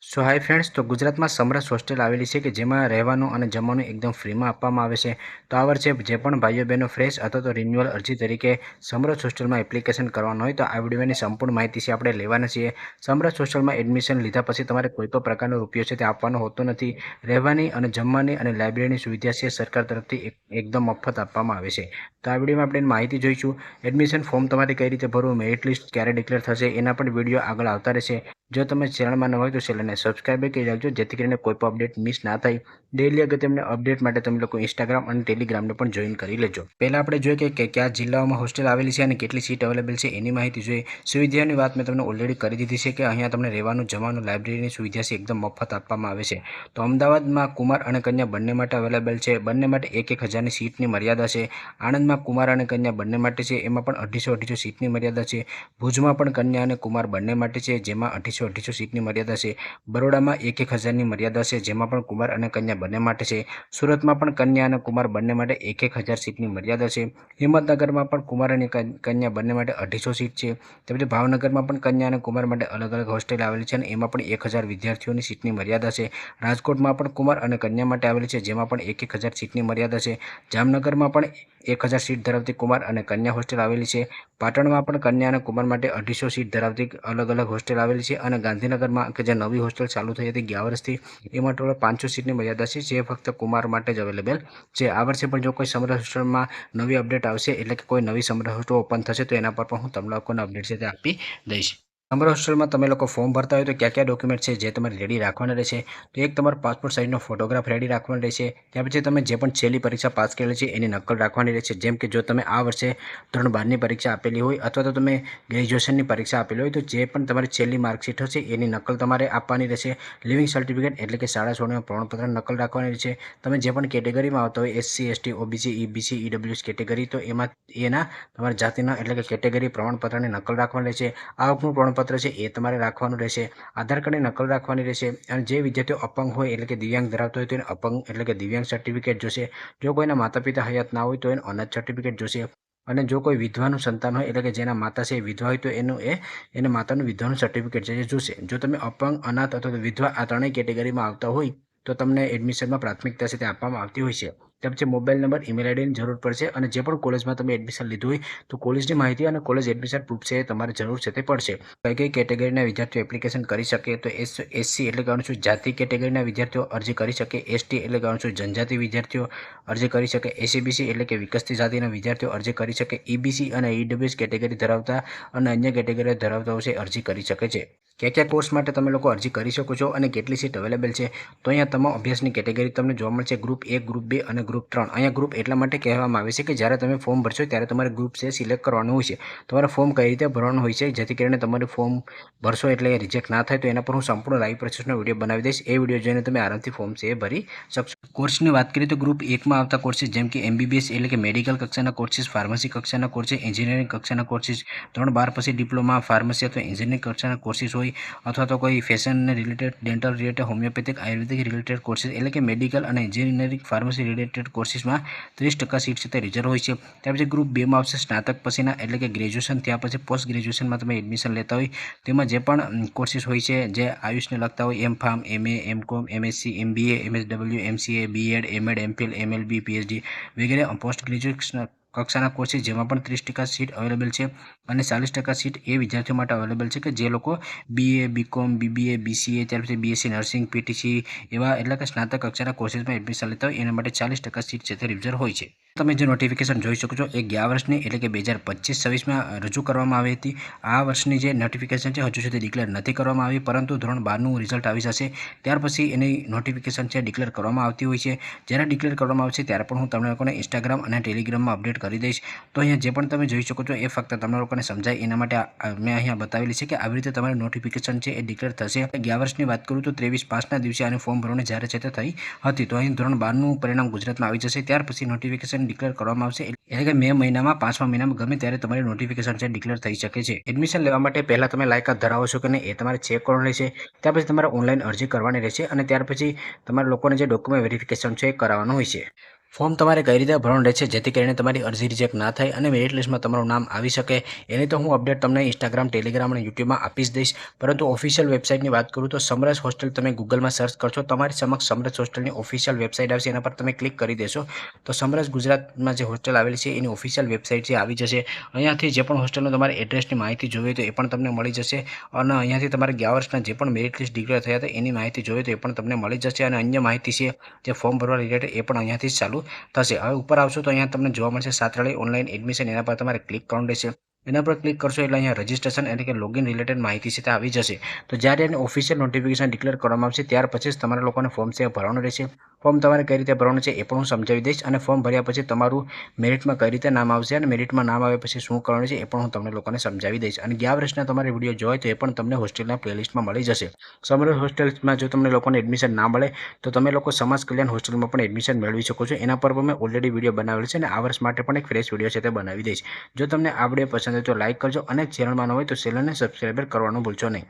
સો hi friends, તો ગુજરાતમાં સમરસ hostel આવેલી છે કે જેમાં રહેવાનું અને જમવાનું એકદમ ફ્રીમાં આપવામાં આવે છે. તો આ વર્ષે જે પણ ભાઈઓ બહેનો ફ્રેશ અથવા તો રિન્યુઅલ અરજી તરીકે સમરસ હોસ્ટેલમાં એપ્લિકેશન કરવાનું હોય તો આ વિડીયોની સંપૂર્ણ માહિતી છે આપણે લેવાના છીએ. સમરસ હોસ્ટેલમાં એડમિશન લીધા પછી તમારે કોઈ પણ પ્રકારનો રૂપિયો છે તે આપવાનો હોતો નથી. રહેવાની અને જમવાની અને લાઇબ્રેરીની સુવિધા છે સરકાર તરફથી એકદમ મફત આપવામાં આવે છે. તો આ વિડીયોમાં આપણે માહિતી જોઈશું. એડમિશન ફોર્મ તમારે કઈ રીતે ભરવું, મેરિટ લિસ્ટ ક્યારે ડિક્લેર થશે, એના પણ વિડીયો આગળ આવતા રહેશે. જો તમે ચેનલમાં ન હોય તો ચેનલને સબસ્ક્રાઈબ કરી રાખજો જેથી કરીને કોઈ પણ અપડેટ મિસ ના થાય. ડેલી અગત્યના અપડેટ માટે તમે લોકો ઇન્સ્ટાગ્રામ અને ટેલિગ્રામને પણ જોઈન કરી લેજો. પહેલાં આપણે જોઈએ કે કયા જિલ્લાઓમાં હોસ્ટેલ આવેલી છે અને કેટલી સીટ અવેલેબલ છે એની માહિતી જોઈએ. સુવિધાની વાત મેં તમને ઓલરેડી કરી દીધી છે કે અહીંયા તમને રહેવાનું, જમવાનું, લાઇબ્રેરીની સુવિધા છે એકદમ મફત આપવામાં આવે છે. તો અમદાવાદમાં કુમાર અને કન્યા બંને માટે અવેલેબલ છે. બંને માટે 1,000ની સીટની મર્યાદા છે. આણંદમાં કુમાર અને કન્યા બંને માટે છે, એમાં પણ 250 સીટની મર્યાદા છે. ભુજમાં પણ કન્યા અને કુમાર બંને માટે છે, જેમાં 250 સીટની મર્યાદા છે. બરોડામાં 1,000ની મર્યાદા છે, જેમાં પણ કુમાર અને કન્યા બંને માટે છે. સુરતમાં પણ કન્યા અને કુમાર બંને માટે 1,000 સીટની મર્યાદા છે. હિંમતનગરમાં પણ કુમાર અને કન્યા બંને માટે 250 સીટ છે. તેમજ ભાવનગરમાં પણ કન્યા અને કુમાર માટે અલગ અલગ હોસ્ટેલ આવેલી છે અને એમાં પણ 1,000 વિદ્યાર્થીઓની સીટની મર્યાદા છે. રાજકોટમાં પણ કુમાર અને કન્યા માટે આવેલી છે, જેમાં પણ 1,000 સીટની મર્યાદા છે. જામનગરમાં પણ 1,000 સીટ ધરાવતી કુમાર અને કન્યા હોસ્ટેલ આવેલી છે. પાટણમાં પણ કન્યા અને કુમાર માટે 250 સીટ ધરાવતી અલગ અલગ હોસ્ટેલ આવેલી છે. અને ગાંધીનગરમાં કે જે નવી હોસ્ટેલ ચાલુ થઈ હતી ગયા વર્ષથી, એમાં ટોટલ 500 સીટની મર્યાદા છે, જે ફક્ત કુમાર માટે જ અવેલેબલ છે. આ વર્ષે પણ જો કોઈ સમરસ હોસ્ટેલમાં નવી અપડેટ આવશે, એટલે કે કોઈ નવી સમરસ હોસ્ટેલ ઓપન થશે તો એના પર પણ હું તમને લોકોને અપડેટ છે તે આપી દઈશ. સમર હોસ્ટેલમાં તમે લોકો ફોર્મ ભરતા હોય તો કયા કયા ડોક્યુમેન્ટ છે જે તમારે રેડી રાખવાના રહેશે? તો એક તમારો પાસપોર્ટ સાઇઝનો ફોટોગ્રાફ રેડી રાખવાનો રહેશે. ત્યાર પછી તમે જે પણ છેલ્લી પરીક્ષા પાસ કરેલી છે એની નકલ રાખવાની રહેશે. જેમ કે જો તમે આ વર્ષે ધોરણ 12ની પરીક્ષા આપેલી હોય અથવા તો તમે ગ્રેજ્યુએશનની પરીક્ષા આપેલી હોય તો જે પણ તમારી છેલ્લી માર્કશીટ હશે એની નકલ તમારે આપવાની રહેશે. લિવિંગ સર્ટિફિકેટ એટલે કે શાળા છોડીને પ્રમાણપત્ર નકલ રાખવાની રહેશે. તમે જે પણ કેટેગરીમાં આવતા હોય, SC, ST, OBC, EBC, EWS category, તો એમાં એના તમારી જાતિના એટલે કે કેટેગરી પ્રમાણપત્રની નકલ રાખવાની રહેશે. આવકનું પ્રમાણપત્ર છે એ તમારે રાખવાનું રહેશે. આધાર કાર્ડની નકલ રાખવાની રહેશે. અને જે વિદ્યાર્થીઓ અપંગ હોય એટલે કે દિવ્યાંગ ધરાવતો હોય તો એને અપંગ એટલે કે દિવ્યાંગ સર્ટિફિકેટ જોશે. જો કોઈના માતા પિતા હયાત ના હોય તો એનું અનાથ સર્ટિફિકેટ જોશે. અને જો કોઈ વિધવાનું સંતાન હોય એટલે કે જેના માતા છે વિધવા હોય તો એને માતાનું વિધવાનું સર્ટિફિકેટ છે એ જોશે. જો તમે અપંગ, અનાથ અથવા તો વિધવા આ ત્રણેય કેટેગરીમાં આવતા હોય તો તમને એડમિશનમાં પ્રાથમિકતા છે તે આપવામાં આવતી હોય છે. ત્યાર પછી મોબાઈલ નંબર, ઈમેલ આઈડીની જરૂર પડશે. અને જે પણ કોલેજમાં તમે એડમિશન લીધું હોય તો કોલેજની માહિતી અને કોલેજ એડમિશન પ્રૂફ છે એ તમારે જરૂર છે તે પડશે. કઈ કેટેગરીના વિદ્યાર્થીઓ એપ્લિકેશન કરી શકે? તો SC એટલે કે અનુસૂચિત જાતિ કેટેગરીના વિદ્યાર્થીઓ અરજી કરી શકે. ST એટલે કે અનુસૂચિત જનજાતિ વિદ્યાર્થીઓ અરજી કરી શકે. SCBC એટલે કે વિકસતી જાતિના વિદ્યાર્થીઓ અરજી કરી શકે. EBC અને EWS કેટેગરી ધરાવતા અને અન્ય કેટેગરી ધરાવતાઓ છે અરજી કરી શકે છે. કયા કોર્સ માટે તમે લોકો અરજી કરી શકો છો અને કેટલી સીટ અવેલેબલ છે? તો અહીંયા તમામ અભ્યાસની કેટેગરી તમને જોવા મળશે. ગ્રુપ 1, ગ્રુપ 2 અને ગ્રુપ 3. અહીંયા ગ્રુપ એટલા માટે કહેવામાં આવે છે કે જ્યારે તમે ફોર્મ ભરશો ત્યારે તમારે ગ્રુપ છે સિલેક્ટ કરવાનું હોય છે. તમારે ફોર્મ કઈ રીતે ભરવાનું હોય છે જેથી કરીને તમારું ફોર્મ ભરશો એટલે રિજેક્ટ ના થાય, તો એના પર હું સંપૂર્ણ લાઈવ પ્રોસેસનો વિડીયો બનાવી દઈશ. એ વિડીયો જોઈને તમે આરામથી ફોર્મ છે એ ભરી શકશો. કોર્સની વાત કરીએ તો ગ્રુપ 1માં આવતા કોર્સિસ જેમ કે MBBS એટલે કે મેડિકલ કક્ષાના કોર્સિસ, ફાર્મસી કક્ષાના કોર્સિસ, એન્જિનિયરિંગ કક્ષાના કોર્સિસ, ધોરણ 12 પછી ડિપ્લોમા ફાર્મસી અથવા એન્જિનિયરિંગ કક્ષાના કોર્સિસ હોય, અથવા તો કોઈ ફેશનને રિલેટેડ, ડેન્ટલ રિલેટેડ, હોમિયોપેથિક, આયુર્વેદિક રિલેટેડ કોર્સિસ એટલે કે મેડિકલ અને એન્જિનિયરિંગ ફાર્મસી રિલેટેડ કોર્સિસમાં 30% સીટ છે તે રિઝર્વ હોય છે. ત્યાર પછી ગ્રુપ 2માં આવશે સ્નાતક પછીના એટલે કે ગ્રેજ્યુએશન થયા પછી પોસ્ટ ગ્રેજ્યુએશનમાં તમે એડમિશન લેતા હોય તેમાં જે પણ કોર્સિસ હોય છે જે આયુષને લગતા હોય, M.Pharm, MA, M.Com, MSc, MBA, MSW, MCA, B.Ed, M.Ed, M.Phil, MLB, PhD વગેરે પોસ્ટ ગ્રેજ્યુએશન કક્ષાના કોર્સિસ જેમાં પણ 30% સીટ અવેલેબલ છે. અને 40% સીટ એ વિદ્યાર્થીઓ માટે અવેલેબલ છે કે જે લોકો BA, BCom, BBA, BCA, ત્યાર પછી BSc નર્સિંગ, PTC એવા એટલે કે સ્નાતક કક્ષાના કોર્સિસમાં એડમિશન લેતા હોય એના માટે 40% સીટ છે તે રિઝર્વ હોય છે. તમે જે નોટિફિકેશન જોઈ શકો છો એ ગયા વર્ષની એટલે કે 2025-26માં રજૂ કરવામાં આવી હતી. આ વર્ષની જે નોટિફિકેશન છે હજુ સુધી ડિક્લેર નથી કરવામાં આવી, પરંતુ ધોરણ 12નું રિઝલ્ટ આવી જશે ત્યાર પછી એની નોટિફિકેશન છે ડિક્લેર કરવામાં આવતી હોય છે. જ્યારે ડિક્લેર કરવામાં આવશે ત્યારે પણ હું તમને લોકોને ઇન્સ્ટાગ્રામ અને ટેલિગ્રામમાં અપડેટ કરી દઈશ. તો અહીંયા જે પણ તમે જોઈ શકો છો એ ફક્ત તમને લોકોને સમજાય એના માટે મેં અહીંયા બતાવેલી છે કે આવી રીતે તમારી નોટિફિકેશન છે એ ડિક્લેર થશે. ગયા વર્ષની વાત કરું તો 23/5ના દિવસે આને ફોર્મ ભરવાની જ્યારે છે તે થઈ હતી. તો અહીં ધોરણ 12નું પરિણામ ગુજરાતમાં આવી જશે ત્યાર પછી નોટિફિકેશન ડિક્લેર કરવામાં આવશે. એટલે કે મે મહિનામાં 5મા મહિનામાં ગમે ત્યારે તમારી નોટિફિકેશન છે ડિક્લેર થઈ શકે છે. એડમિશન લેવા માટે પહેલાં તમે લાયકાત ધરાવો છો કે નહીં એ તમારે ચેક કરવાનું રહેશે. ત્યાર પછી તમારે ઓનલાઈન અરજી કરવાની રહેશે અને ત્યાર પછી તમારા લોકોને જે ડોક્યુમેન્ટ વેરિફિકેશન છે એ કરાવવાનું હોય છે. ફોર્મ તમારે કઈ રીતે ભરવાનું રહેશે જેથી કરીને તમારી અરજી રિજેક્ટ ના થાય અને મેરિટ લિસ્ટમાં તમારું નામ આવી શકે એની તો હું અપડેટ તમને ઇન્સ્ટાગ્રામ, ટેલિગ્રામ અને યુટ્યુબમાં આપી જ દઈશ. પરંતુ ઓફિશિયલ વેબસાઇટની વાત કરું તો સમરસ હોસ્ટેલ તમે ગૂગલમાં સર્ચ કરશો તમારી સમક્ષ સમરસ હોસ્ટેલની ઓફિશિયલ વેબસાઇટ આવશે. એના પર તમે ક્લિક કરી દેશો તો સમરસ ગુજરાતમાં જે હોસ્ટેલ આવેલી છે એની ઓફિશિયલ વેબસાઇટ જે આવી જશે. અહીંયાથી જે પણ હોસ્ટેલનો તમારે એડ્રેસની માહિતી જોઈએ તો એ પણ તમને મળી જશે અને અહીંયાથી તમારે ગયા વર્ષના જે પણ મેરિટ લિસ્ટ ડિક્લેર થયા હતા એની માહિતી જોઈએ તો એ પણ તમને મળી જશે અને અન્ય માહિતી છે જે ફોર્મ ભરવા રિલેટેડ એ પણ અહીંયાથી જ ચાલુ થશે. હવે ઉપર આવશો તો અહીંયા તમને જોવા મળશે છાત્રાલય ઓનલાઈન એડમિશન. એના પર તમારે ક્લિક કરવાનું રહેશે. એના પર ક્લિક કરશો એટલે અહીંયા રજિસ્ટ્રેશન એટલે કે લોગિન રિલેટેડ માહિતી છે તે આવી જશે. તો જ્યારે એને ઓફિશિયલ નોટિફિકેશન ડિક્લેર કરવામાં આવશે ત્યાર પછી જ તમારા લોકોને ફોર્મ છે ભરવાનું રહેશે. ફોર્મ તમારે કઈ રીતે ભરવાનું છે એ પણ હું સમજાવી દઈશ અને ફોર્મ ભર્યા પછી તમારું મેરિટમાં કઈ રીતે નામ આવશે અને મેરિટમાં નામ આવે પછી શું કરવાનું છે એ પણ હું તમને લોકોને સમજાવી દઈશ. અને ગયા વર્ષના તમારે વિડીયો જોયો તો એ પણ તમને હોસ્ટેલના પ્લેલિસ્ટમાં મળી જશે. સમરસ હોસ્ટેલમાં જો તમને લોકોને એડમિશન ના મળે તો તમે લોકો સમાજ કલ્યાણ હોસ્ટેલમાં પણ એડમિશન મેળવી શકો છો. એના પર પણ મેં ઓલરેડી વિડીયો બનાવેલ છે અને આ વર્ષ માટે પણ એક ફ્રેશ વિડીયો છે તે બનાવી દઈશ. જો તમને આ વિડીયો પસંદ હોય તો લાઇક કરજો અને ચેનલમાં ન હોય તો ચેનલને સબસ્ક્રાઈબર કરવાનું ભૂલશો નહીં.